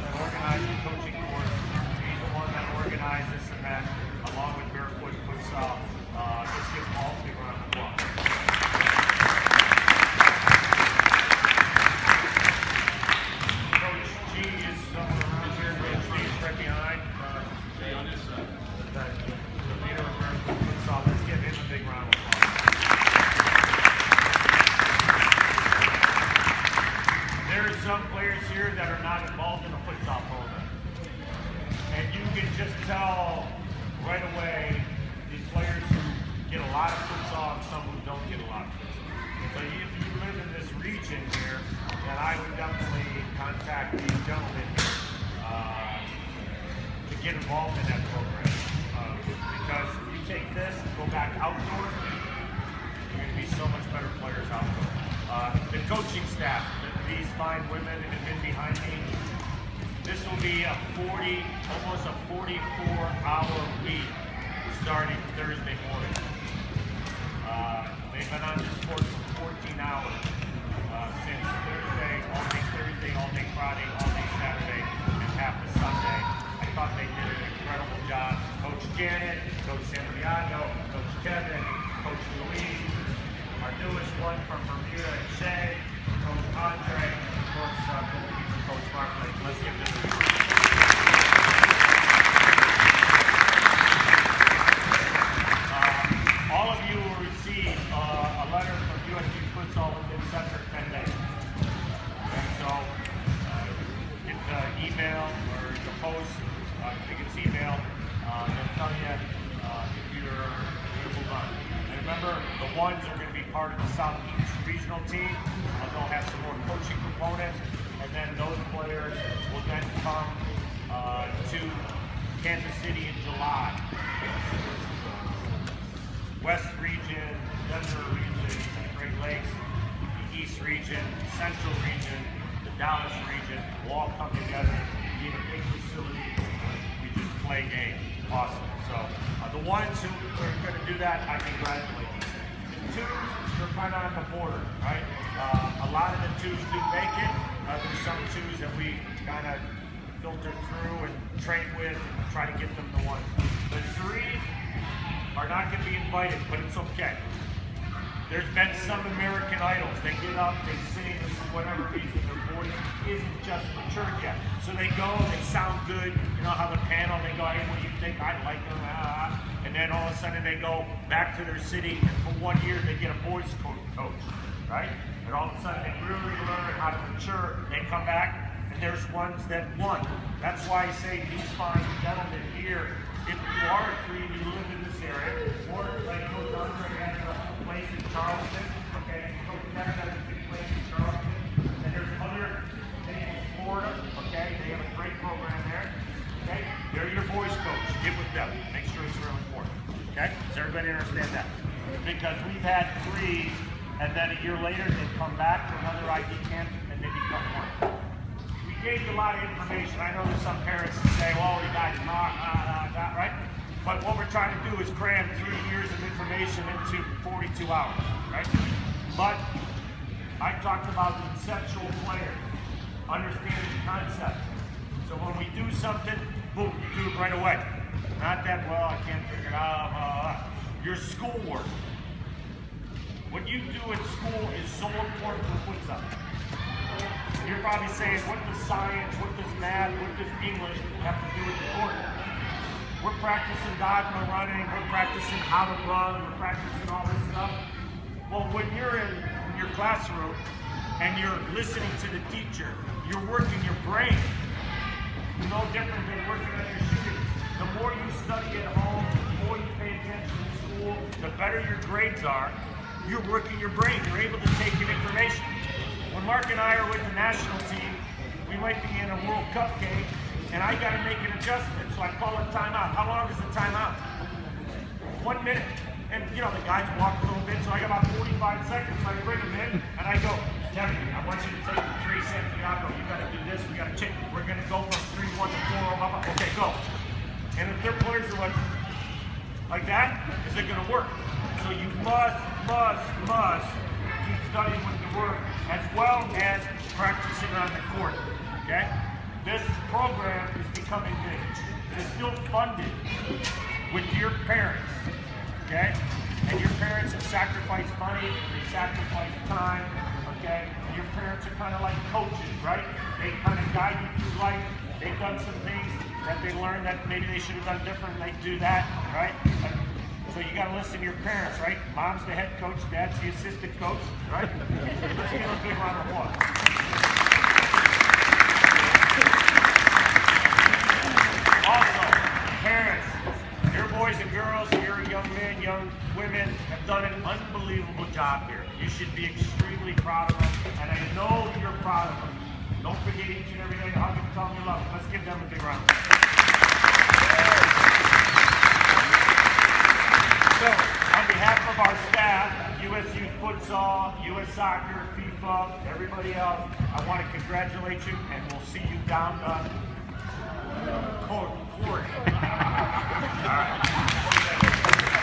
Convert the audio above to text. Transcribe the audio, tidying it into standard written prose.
that organized the coaching course. He's the one that organized this event, along with Barefoot Futsal. This gives all a big round of applause. Coach G is somewhere around here. Coach G is right behind. The leader of Barefoot Futsal. Let's give him a big round of applause. There are some players here that are not involved in the futsal program. And you can just tell right away these players who get a lot of futsal and some who don't get a lot of futsal. So if you live in this region here, then I would definitely contact these gentlemen to get involved in that program. Because if you take this and go back outdoors, you're going to be so much better players outdoors. The coaching staff, these fine women and men behind me, this will be a almost a 44-hour week starting Thursday morning. They've been on this course for 14 hours since Thursday, all day Friday, all day Saturday, and half the Sunday. I thought they did an incredible job. Coach Janet, Coach Santiago, Coach Kevin, Coach Louise, our newest one from Bermuda and Shay, Coach Andre, and of course, Coach Barclay. Let's give them a all of you will receive a letter from USC Futsal within 7 or 10 days. And so, it's an email or it's a post, I think it's email, they'll tell you if you're going to move on. And remember, the ones are going to be part of the Southeast Regional team. They'll have some more coaching components, and then those players will then come to Kansas City in July. West region, Denver region, Great Lakes, the East region, Central region, the Dallas region will all come together in a big facility. We just play games. Awesome. So the ones who are going to do that, I congratulate you. The twos, they're kind of on the border, right? A lot of the twos do make it. There's some twos that we kind of filter through and train with and try to get them to one. The threes are not going to be invited, but it's okay. There's been some American Idols. They get up, they sing, and for whatever reason, their voice isn't just matured yet. So they go, they sound good. You know how the panel, they go, hey, what do you think? I like them. And then all of a sudden they go back to their city, and for 1 year they get a voice coach, right? And all of a sudden they really learn how to mature. They come back, and there's ones that won. That's why I say these fine gentlemen here, if you are a three and you live in this area, or like Coach Andre has a place in Charleston, okay, Coach Kevin has a big place in Charleston, and there's other things in Florida, okay, they have a great program there, okay, they're your voice coach, get with them, make sure it's really important, okay, does everybody understand that? Because we've had threes, and then a year later they come back to another ID camp, and they become one. We gave you a lot of information. I know there's some parents that say, well, you guys right? But what we're trying to do is cram 3 years of information into 42 hours, right? But I talked about the conceptual player, understanding the concept. So when we do something, boom, you do it right away. Not that, well, I can't figure it out. Your schoolwork. What you do at school is so important for futsal. You're probably saying, what does science, what does math, what does English have to do with the court? We're practicing dogma running, we're practicing how to run, we're practicing all this stuff. Well, when you're in your classroom and you're listening to the teacher, you're working your brain. No different than working on your shooting. The more you study at home, the more you pay attention in school, the better your grades are. You're working your brain, you're able to take in information. When Mark and I are with the national team, we might be in a World Cup game, and I got to make an adjustment, so I call a timeout. How long is the timeout? 1 minute. And, you know, the guys walk a little bit, so I got about 45 seconds. So I bring them in, and I go, Kevin, I want you to take 3 Santiago. You got to do this. We got to change. We're going to go from 3-1 to 4. Blah, blah. Okay, go. And if their players are like that, is it going to work? So you must keep studying with the work as well as practicing on the court. Okay? This program is becoming big. It is still funded with your parents, okay? And your parents have sacrificed money, they sacrificed time, okay? And your parents are kind of like coaches, right? They kind of guide you through life. They've done some things that they learned that maybe they should have done different, and they do that, right? So you got to listen to your parents, right? Mom's the head coach, dad's the assistant coach, right? Let's give a big round of applause. Also, parents, your boys and girls, your young men, young women have done an unbelievable job here. You should be extremely proud of them, and I know you're proud of them. Don't forget each and every day to hug them and tell them you love them. Let's give them a big round. So, on behalf of our staff, U.S. Youth Futsal, U.S. Soccer, FIFA, everybody else, I want to congratulate you, and we'll see you down the court. All right.